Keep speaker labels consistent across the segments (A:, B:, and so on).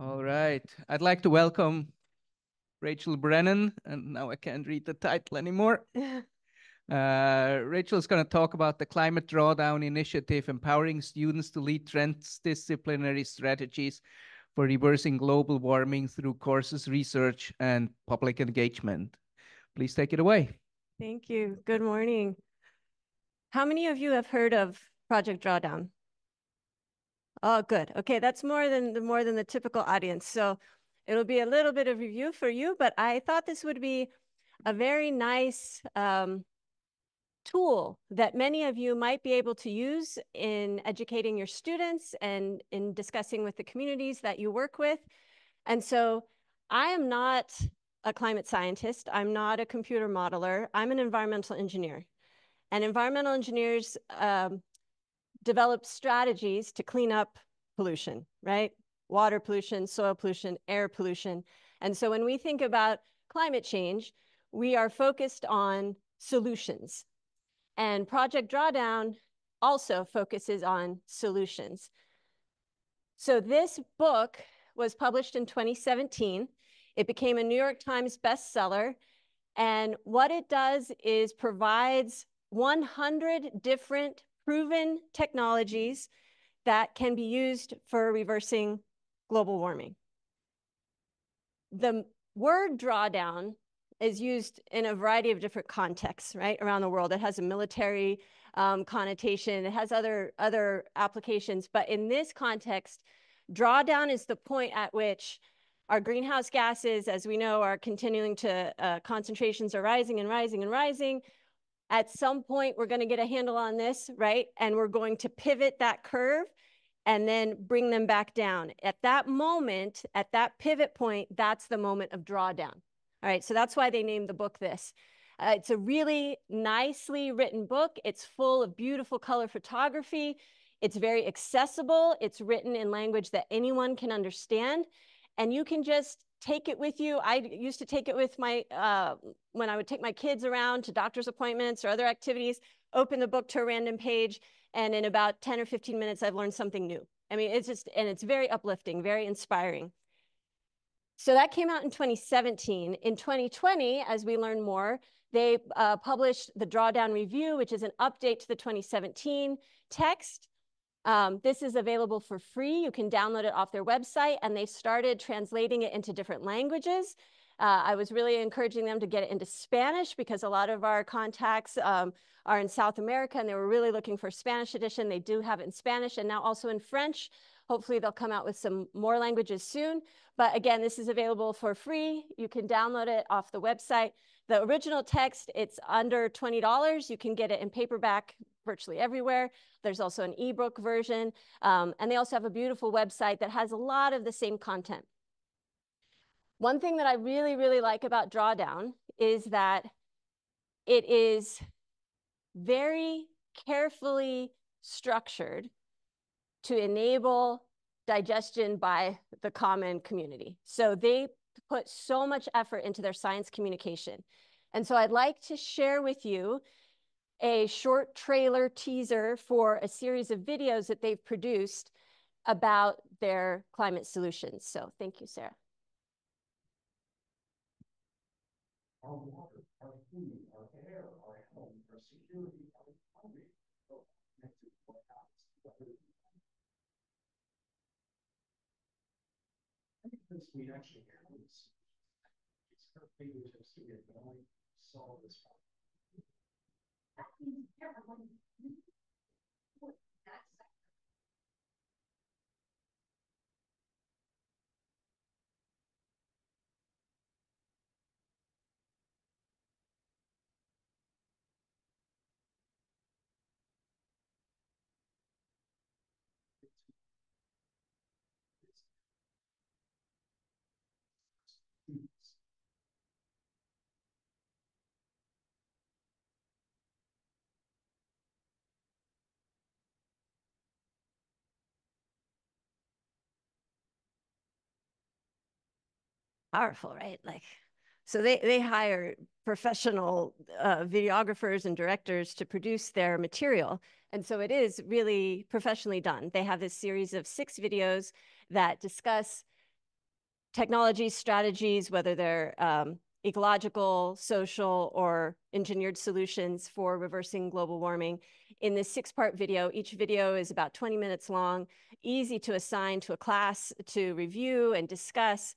A: All right. I'd like to welcome Rachel Brennan, and now I can't read the title anymore. Rachel is going to talk about the Climate Drawdown Initiative, empowering students to lead transdisciplinary strategies for reversing global warming through courses, research, and public engagement. Please take it away.
B: Thank you. Good morning. How many of you have heard of Project Drawdown? Oh, good. Okay, that's more than the typical audience. So it'll be a little bit of review for you, but I thought this would be a very nice tool that many of you might be able to use in educating your students and in discussing with the communities that you work with. And so I am not a climate scientist. I'm not a computer modeler. I'm an environmental engineer. And environmental engineers develop strategies to clean up pollution, right? Water pollution, soil pollution, air pollution. And so when we think about climate change, we are focused on solutions. And Project Drawdown also focuses on solutions. So this book was published in 2017. It became a New York Times bestseller. And what it does is provides 100 different proven technologies that can be used for reversing global warming. The word drawdown is used in a variety of different contexts, right, around the world. It has a military connotation. It has other applications. But in this context, drawdown is the point at which our greenhouse gases, as we know, are continuing to, concentrations are rising and rising and rising. At some point, we're going to get a handle on this, right? And we're going to pivot that curve and then bring them back down. At that moment, at that pivot point, that's the moment of drawdown. All right, so that's why they named the book this. It's a really nicely written book. It's full of beautiful color photography. It's very accessible. It's written in language that anyone can understand. And you can just take it with you. I used to take it with my, when I would take my kids around to doctor's appointments or other activities, open the book to a random page, and in about 10 or 15 minutes, I've learned something new. I mean, it's just, and it's very uplifting, very inspiring. So that came out in 2017. In 2020, as we learn more, they published the Drawdown Review, which is an update to the 2017 text. This is available for free. You can download it off their website, and they started translating it into different languages. I was really encouraging them to get it into Spanish because a lot of our contacts are in South America, and they were really looking for a Spanish edition. They do have it in Spanish and now also in French. Hopefully they'll come out with some more languages soon. But again, this is available for free. You can download it off the website. The original text, it's under $20. You can get it in paperback virtually everywhere. There's also an ebook version. And they also have a beautiful website that has a lot of the same content. One thing that I really, really like about Drawdown is that it is very carefully structured to enable digestion by the common community. So they put so much effort into their science communication. And so I'd like to share with you a short trailer teaser for a series of videos that they've produced about their climate solutions. So thank you, Sarah.
C: Our water, our food, our air, our home, our security, our economy, all connected to our house. Because we actually have this, it's our fingertips to get going, solve this problem. That means everyone.
B: Powerful, right? Like, so they hire professional videographers and directors to produce their material. And so it is really professionally done. They have this series of 6 videos that discuss technology strategies, whether they're ecological, social, or engineered solutions for reversing global warming in this 6-part video. Each video is about 20 minutes long, easy to assign to a class to review and discuss,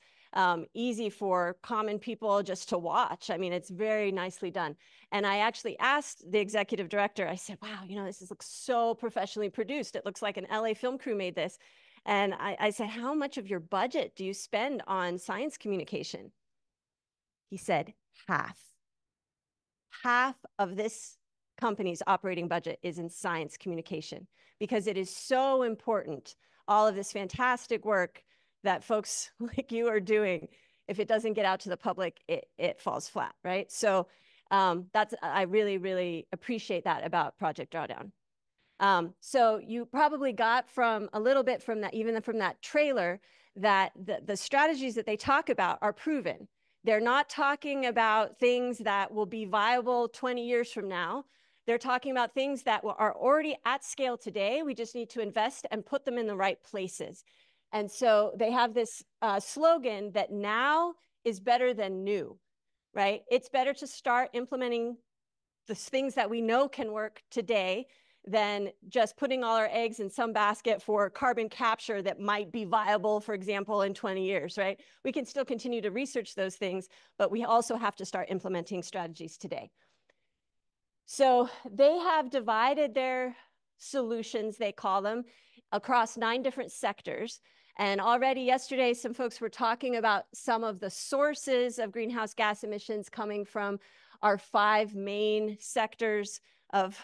B: easy for common people just to watch. I mean, it's very nicely done. And I actually asked the executive director, I said, wow, you know, this looks so professionally produced. It looks like an LA film crew made this. And I said, how much of your budget do you spend on science communication? He said, half. Half of this company's operating budget is in science communication because it is so important. All of this fantastic work that folks like you are doing, if it doesn't get out to the public, it falls flat, right? So I really, really appreciate that about Project Drawdown. So you probably got from a little bit from that, even from that trailer, that the strategies that they talk about are proven. They're not talking about things that will be viable 20 years from now. They're talking about things that are already at scale today. We just need to invest and put them in the right places. And so they have this slogan that now is better than new, right? It's better to start implementing the things that we know can work today than just putting all our eggs in some basket for carbon capture that might be viable, for example, in 20 years, right? We can still continue to research those things, but we also have to start implementing strategies today. So they have divided their solutions, they call them, across 9 different sectors. And already yesterday, some folks were talking about some of the sources of greenhouse gas emissions coming from our 5 main sectors of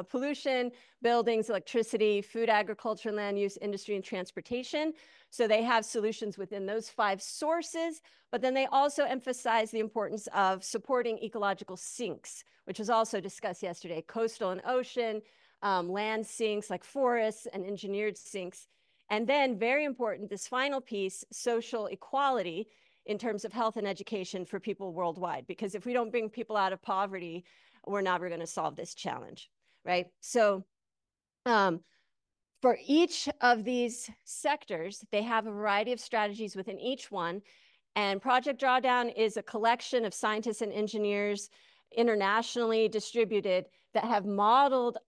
B: pollution: buildings, electricity, food, agriculture, land use, industry, and transportation. So they have solutions within those 5 sources, but then they also emphasize the importance of supporting ecological sinks, which was also discussed yesterday: coastal and ocean, land sinks like forests, and engineered sinks. And then, very important, this final piece, social equality in terms of health and education for people worldwide. Because if we don't bring people out of poverty, we're never going to solve this challenge, right? So for each of these sectors, they have a variety of strategies within each one. And Project Drawdown is a collection of scientists and engineers internationally distributed that have modeled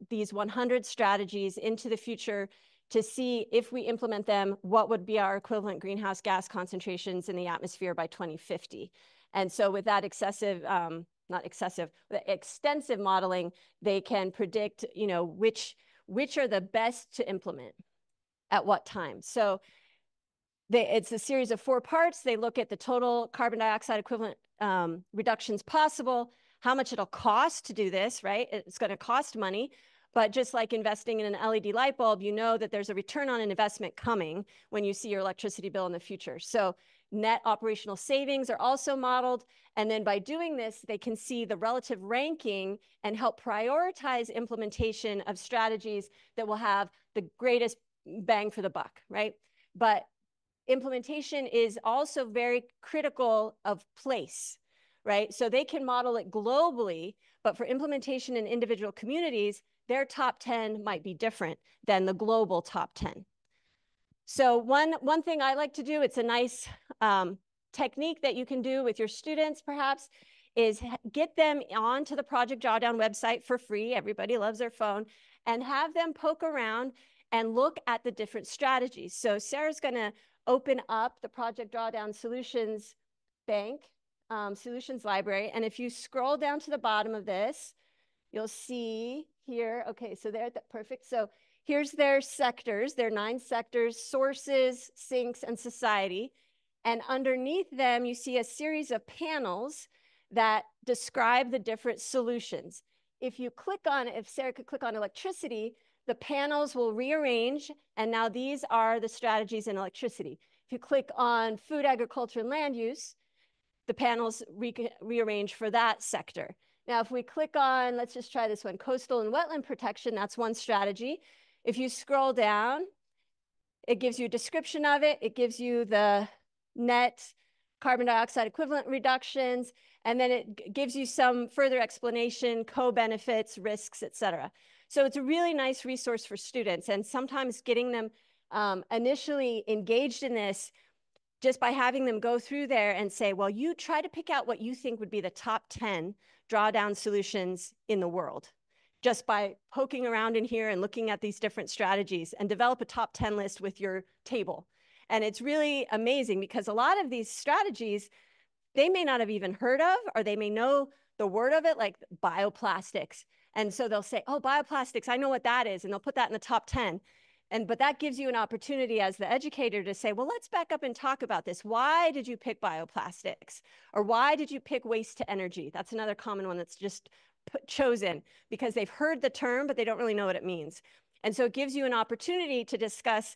B: these 100 strategies into the future to see if we implement them, what would be our equivalent greenhouse gas concentrations in the atmosphere by 2050. And so with that extensive modeling, they can predict, you know, which are the best to implement at what time. So it's a series of 4 parts. They look at the total carbon dioxide equivalent reductions possible, how much it'll cost to do this, right? It's going to cost money. But just like investing in an LED light bulb, you know that there's a return on an investment coming when you see your electricity bill in the future. So net operational savings are also modeled. And then by doing this, they can see the relative ranking and help prioritize implementation of strategies that will have the greatest bang for the buck, right? But implementation is also very critical of place, right? So they can model it globally, but for implementation in individual communities, their top 10 might be different than the global top 10. So one thing I like to do, it's a nice technique that you can do with your students perhaps, is get them onto the Project Drawdown website for free. Everybody loves their phone. And have them poke around and look at the different strategies. So Sarah's gonna open up the Project Drawdown Solutions Bank, Solutions Library. And if you scroll down to the bottom of this, you'll see here, okay, so they're perfect. So here's their sectors, their 9 sectors: sources, sinks, and society. And underneath them, you see a series of panels that describe the different solutions. If Sarah could click on electricity, the panels will rearrange, and now these are the strategies in electricity. If you click on food, agriculture, and land use, the panels rearrange for that sector. Now, if we click on, let's just try this one, coastal and wetland protection, that's one strategy. If you scroll down, it gives you a description of it. It gives you the net carbon dioxide equivalent reductions, and then it gives you some further explanation, co-benefits, risks, et cetera. So it's a really nice resource for students, and sometimes getting them initially engaged in this just by having them go through there and say, well, you try to pick out what you think would be the top 10 drawdown solutions in the world, just by poking around in here and looking at these different strategies, and develop a top 10 list with your table. And it's really amazing because a lot of these strategies, they may not have even heard of, or they may know the word of it, like bioplastics. And so they'll say, oh, bioplastics, I know what that is. And they'll put that in the top 10. But that gives you an opportunity as the educator to say, well, let's back up and talk about this. Why did you pick bioplastics? Or why did you pick waste to energy? That's another common one that's just chosen because they've heard the term, but they don't really know what it means. And so it gives you an opportunity to discuss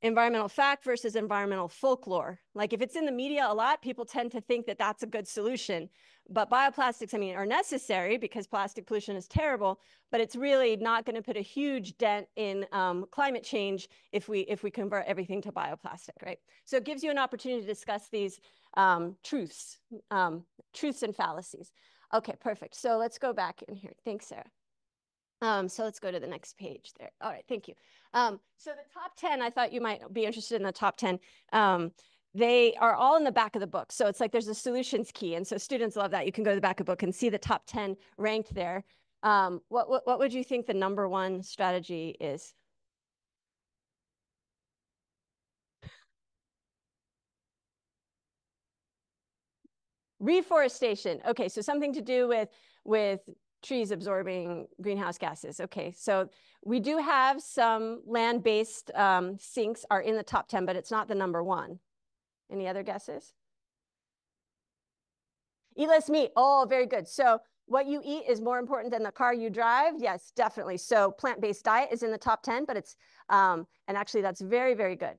B: environmental fact versus environmental folklore. Like if it's in the media a lot, people tend to think that that's a good solution. But bioplastics, I mean, are necessary because plastic pollution is terrible, but it's really not going to put a huge dent in climate change if we convert everything to bioplastic, right? So it gives you an opportunity to discuss these truths and fallacies. Okay, perfect. So let's go back in here. Thanks, Sarah. So let's go to the next page there. All right, thank you. So the top 10, I thought you might be interested in the top 10. They are all in the back of the book. So it's like there's a solutions key. And so students love that. You can go to the back of the book and see the top 10 ranked there. What would you think the #1 strategy is? Reforestation. Okay, so something to do with trees absorbing greenhouse gases. Okay, so we do have some land-based sinks are in the top 10, but it's not the #1. Any other guesses? Eat less meat. Oh, very good. So what you eat is more important than the car you drive? Yes, definitely. So plant-based diet is in the top 10, but it's, and actually that's very, very good.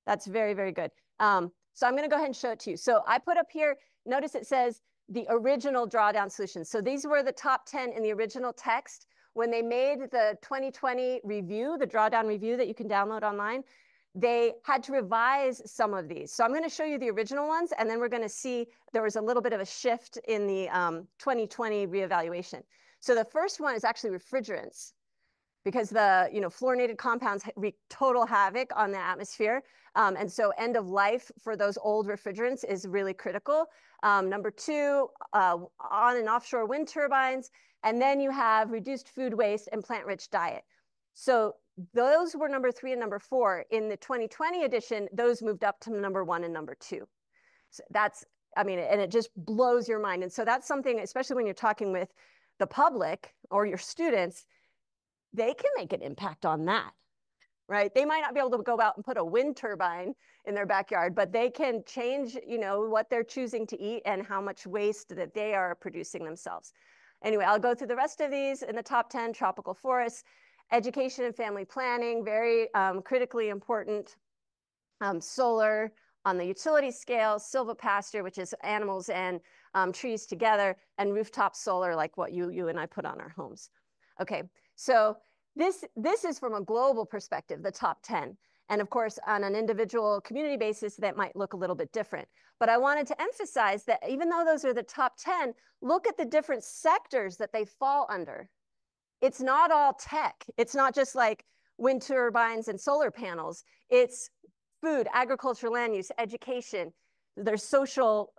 B: That's very, very good. So I'm going to go ahead and show it to you. So I put up here, notice it says the original drawdown solutions. So these were the top 10 in the original text. When they made the 2020 review, the drawdown review that you can download online, they had to revise some of these. So I'm going to show you the original ones, and then we're going to see there was a little bit of a shift in the 2020 reevaluation. So the first one is actually refrigerants, because the fluorinated compounds wreak total havoc on the atmosphere. And so end of life for those old refrigerants is really critical. #2, on and offshore wind turbines. And then you have reduced food waste and plant-rich diet. So those were #3 and #4. In the 2020 edition, those moved up to #1 and #2. So that's, I mean, and it just blows your mind. And so that's something, especially when you're talking with the public or your students, they can make an impact on that, right? They might not be able to go out and put a wind turbine in their backyard, but they can change, what they're choosing to eat and how much waste that they are producing themselves. Anyway, I'll go through the rest of these in the top 10. Tropical forests, education and family planning, very critically important. Solar on the utility scale, silvopasture, which is animals and trees together, and rooftop solar, like what you and I put on our homes. Okay, so this is from a global perspective, the top 10. And of course, on an individual community basis, that might look a little bit different. But I wanted to emphasize that even though those are the top 10, look at the different sectors that they fall under. It's not all tech. It's not just like wind turbines and solar panels. It's food, agriculture, land use, education. There's social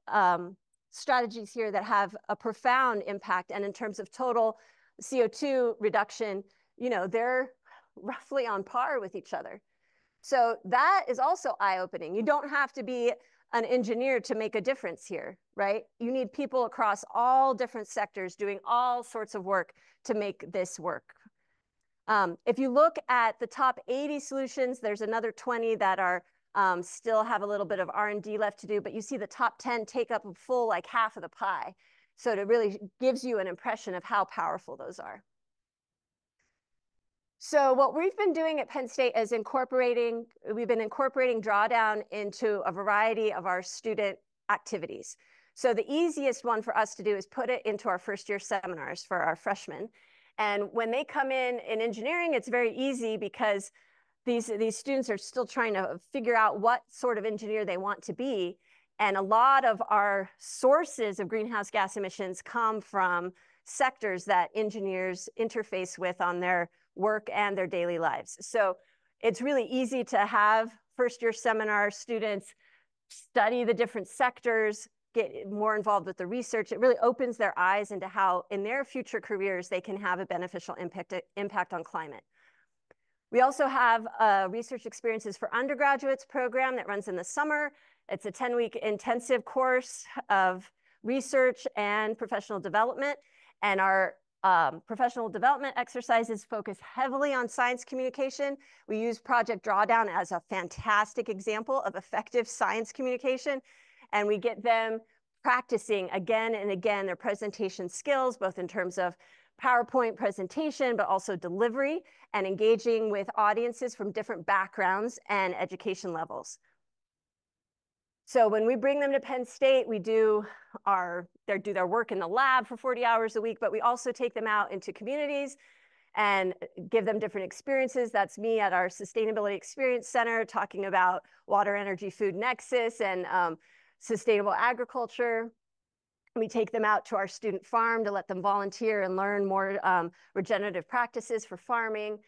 B: strategies here that have a profound impact. And in terms of total CO2 reduction, they're roughly on par with each other. So that is also eye-opening. You don't have to be an engineer to make a difference here, right? You need people across all different sectors doing all sorts of work to make this work. If you look at the top 80 solutions, there's another 20 that are still have a little bit of R&D left to do, but you see the top 10 take up a full like half of the pie. So it really gives you an impression of how powerful those are. So what we've been doing at Penn State is we've been incorporating Drawdown into a variety of our student activities. So the easiest one for us to do is put it into our first year seminars for our freshmen. And when they come in engineering, it's very easy because these students are still trying to figure out what sort of engineer they want to be. And a lot of our sources of greenhouse gas emissions come from sectors that engineers interface with on their work and their daily lives. So it's really easy to have first-year seminar students study the different sectors, get more involved with the research. It really opens their eyes into how in their future careers they can have a beneficial impact on climate. We also have a research experiences for undergraduates program that runs in the summer. It's a 10-week intensive course of research and professional development. And our professional development exercises focus heavily on science communication. We use Project Drawdown as a fantastic example of effective science communication. And we get them practicing again and again their presentation skills, both in terms of PowerPoint presentation, but also delivery and engaging with audiences from different backgrounds and education levels. So when we bring them to Penn State, we do their work in the lab for 40 hours a week, but we also take them out into communities and give them different experiences. That's me at our Sustainability Experience Center talking about water, energy, food nexus and sustainable agriculture. We take them out to our student farm to let them volunteer and learn more regenerative practices for farming.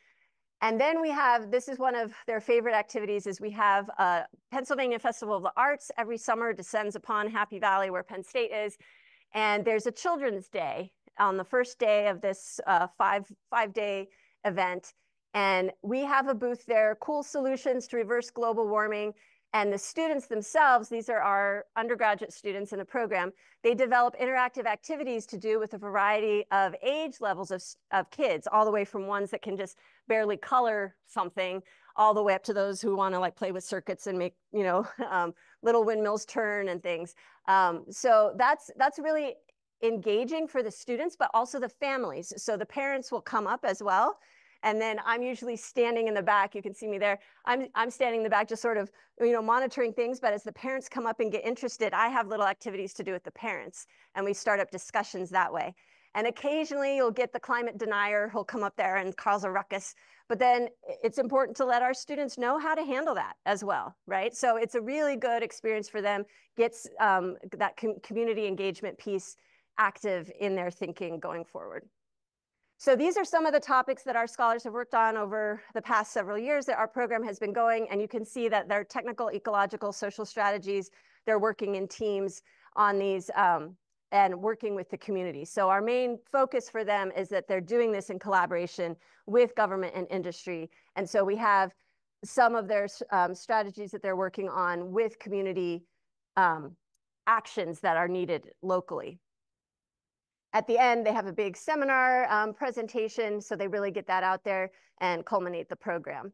B: And then we have, this is one of their favorite activities, is we have a Pennsylvania Festival of the Arts every summer, descends upon Happy Valley where Penn State is. And there's a Children's Day on the first day of this five-day event. And we have a booth there, Cool Solutions to Reverse Global Warming. And the students themselves, these are our undergraduate students in the program, they develop interactive activities to do with a variety of age levels of kids, all the way from ones that can just barely color something, all the way up to those who want to like play with circuits and make, you know, little windmills turn and things. So that's really engaging for the students, but also the families. So the parents will come up as well. And then I'm usually standing in the back. You can see me there. I'm standing in the back, just sort of, you know, monitoring things. But as the parents come up and get interested, I have little activities to do with the parents. And we start up discussions that way. And occasionally you'll get the climate denier who'll come up there and cause a ruckus. But then it's important to let our students know how to handle that as well, right? So it's a really good experience for them, gets that community engagement piece active in their thinking going forward. So these are some of the topics that our scholars have worked on over the past several years that our program has been going. And you can see that they're technical, ecological, social strategies. They're working in teams on these and working with the community. So our main focus for them is that they're doing this in collaboration with government and industry. And so we have some of their strategies that they're working on with community actions that are needed locally. At the end, they have a big seminar presentation, so they really get that out there and culminate the program.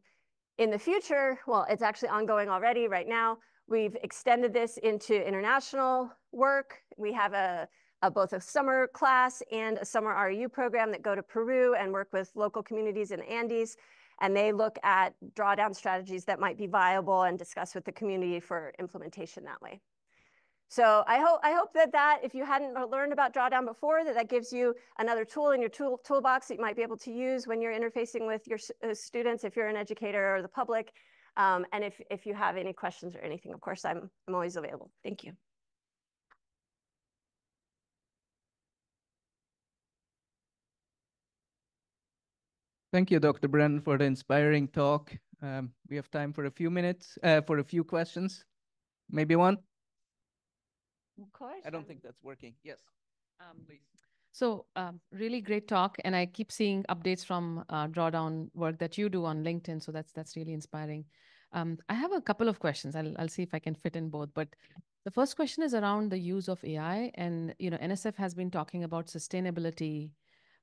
B: In the future, well, it's actually ongoing already right now. We've extended this into international work. We have both a summer class and a summer REU program that go to Peru and work with local communities in the Andes. And they look at drawdown strategies that might be viable and discuss with the community for implementation that way. So I hope that if you hadn't learned about Drawdown before, that gives you another tool in your toolbox that you might be able to use when you're interfacing with your students, if you're an educator or the public. And if you have any questions or anything, of course, I'm always available. Thank you.
A: Thank you, Dr. Brennan, for the inspiring talk. We have time for a few minutes, for a few questions. Maybe one?
B: Of course.
A: I don't think that's working. Yes, please.
D: So really great talk. And I keep seeing updates from Drawdown work that you do on LinkedIn. So that's really inspiring. I have a couple of questions. I'll see if I can fit in both. But the first question is around the use of AI. And, you know, NSF has been talking about sustainability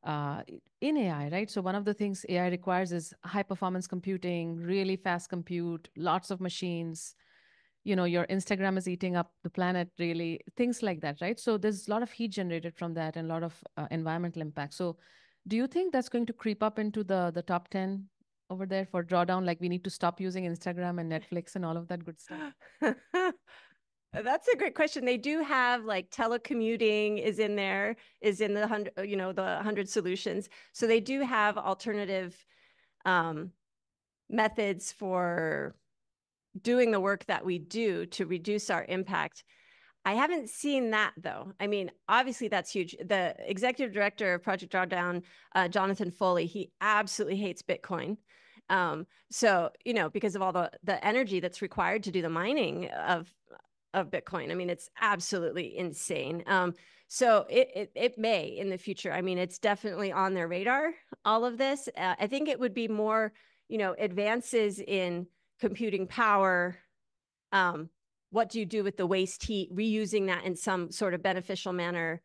D: in AI, right? So one of the things AI requires is high performance computing, really fast compute, lots of machines. You know, your Instagram is eating up the planet, really, things like that, right? So there's a lot of heat generated from that and a lot of environmental impact. So do you think that's going to creep up into the top 10 over there for Drawdown? Like we need to stop using Instagram and Netflix and all of that good stuff?
B: That's a great question. They do have like telecommuting is in there, is in the 100, you know, the 100 solutions. So they do have alternative methods for doing the work that we do to reduce our impact. I haven't seen that though. I mean, obviously that's huge. The executive director of Project Drawdown, Jonathan Foley, he absolutely hates Bitcoin. So, you know, because of all the energy that's required to do the mining of Bitcoin, I mean, it's absolutely insane. So it may in the future. I mean, it's definitely on their radar, all of this. I think it would be more, you know, advances in computing power. What do you do with the waste heat, reusing that in some sort of beneficial manner?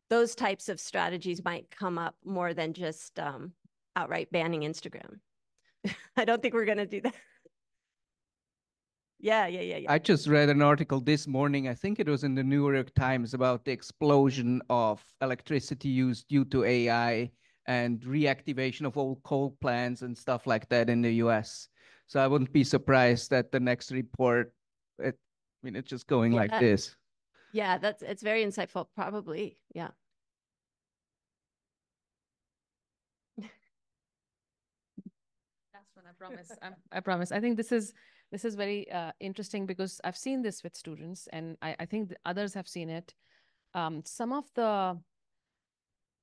B: Those types of strategies might come up more than just outright banning Instagram. I don't think we're going to do that. Yeah.
A: I just read an article this morning, I think it was in the New York Times, about the explosion of electricity use due to AI and reactivation of old coal plants and stuff like that in the US. So I wouldn't be surprised that the next report, I mean, it's just going like this.
B: Yeah, it's very insightful, probably. Yeah.
D: Last one, I promise. I promise. I think this is very interesting because I've seen this with students, and I think others have seen it. Some of the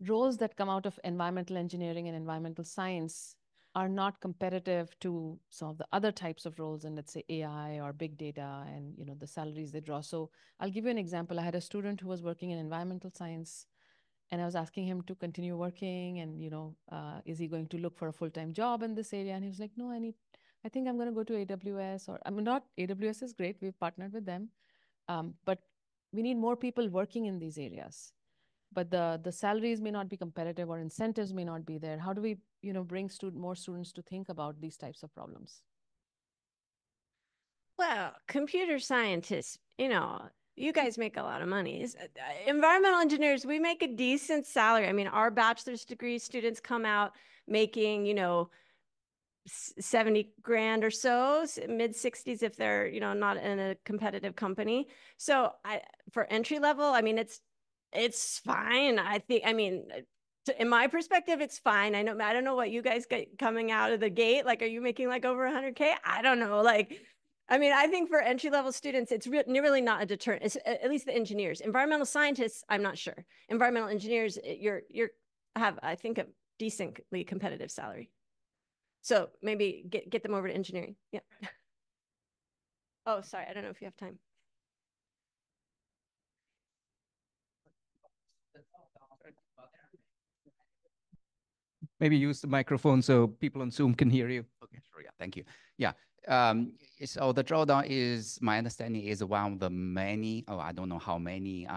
D: roles that come out of environmental engineering and environmental science are not competitive to some of the other types of roles in, let's say, AI or big data, and you know the salaries they draw. So I'll give you an example. I had a student who was working in environmental science, and I was asking him to continue working, and you know, is he going to look for a full-time job in this area? And he was like, no, I think I'm going to go to AWS, or I mean, not AWS is great. We've partnered with them, but we need more people working in these areas. But the salaries may not be competitive, or incentives may not be there. How do we, you know, bring more students to think about these types of problems?
B: Well, computer scientists, you know, you guys make a lot of money. Environmental engineers, we make a decent salary. I mean, our bachelor's degree students come out making, you know, 70 grand or so, mid 60s if they're, you know, not in a competitive company. So for entry level, I mean, it's fine. I think, I mean, in my perspective, it's fine. I don't know what you guys get coming out of the gate. Like, are you making like over 100K? I don't know. Like, I mean, I think for entry-level students, it's really not a deterrent. It's, at least the engineers. Environmental scientists, I'm not sure. Environmental engineers, you're have, I think, a decently competitive salary. So maybe get them over to engineering. Yeah. Oh, sorry. I don't know if you have time.
A: Maybe use the microphone so people on Zoom can hear you.
E: Okay, sure. Yeah, thank you. Yeah. So the Drawdown is, my understanding, is one of the many, I don't know how many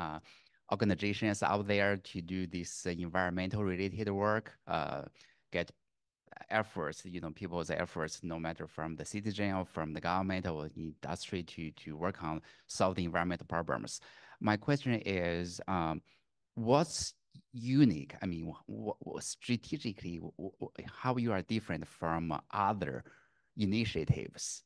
E: organizations out there to do this environmental related work, get efforts, you know, people's efforts, no matter from the citizen or from the government or industry to work on solving environmental problems. My question is, what's unique? I mean, strategically, how you are different from other initiatives?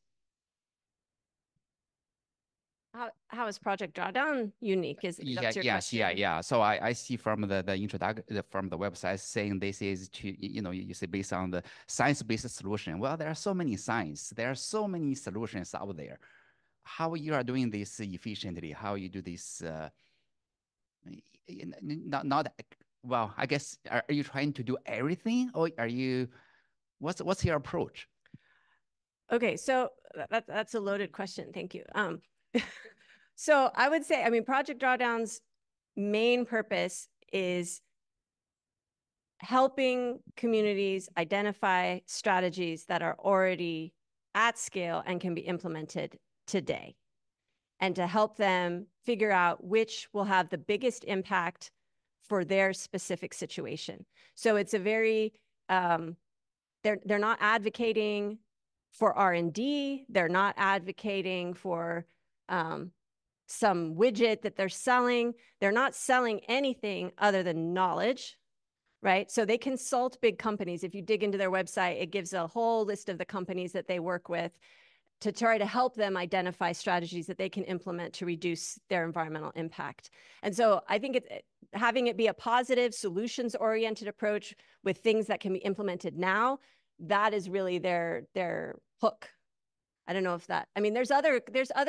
B: How is Project Drawdown unique? That's your question?
E: Yeah. So I see from the introduction from the website saying this is to, you know, you say based on the science-based solution. Well, there are so many there are so many solutions out there. How you are doing this efficiently? How you do this? Well, I guess, are you trying to do everything, or are you, what's your approach?
B: Okay, so that's a loaded question. Thank you. So I would say, I mean, Project Drawdown's main purpose is helping communities identify strategies that are already at scale and can be implemented today, and to help them figure out which will have the biggest impact for their specific situation. So it's a very, they're not advocating for R&D. They're not advocating for some widget that they're selling. They're not selling anything other than knowledge, right? So they consult big companies. If you dig into their website, it gives a whole list of the companies that they work with to try to help them identify strategies that they can implement to reduce their environmental impact. And so I think having it be a positive, solutions-oriented approach with things that can be implemented now, that is really their hook. I don't know if that, I mean, there's other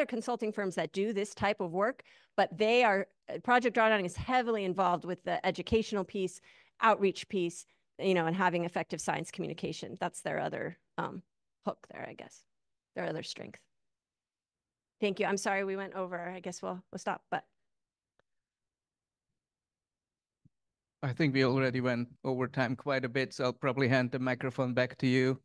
B: consulting firms that do this type of work, but Project Drawdown is heavily involved with the educational piece, outreach piece, you know, and having effective science communication. That's their other hook there, I guess, their other strength. Thank you. I'm sorry we went over. I guess we'll stop, but.
A: I think we already went over time quite a bit, so I'll probably hand the microphone back to you.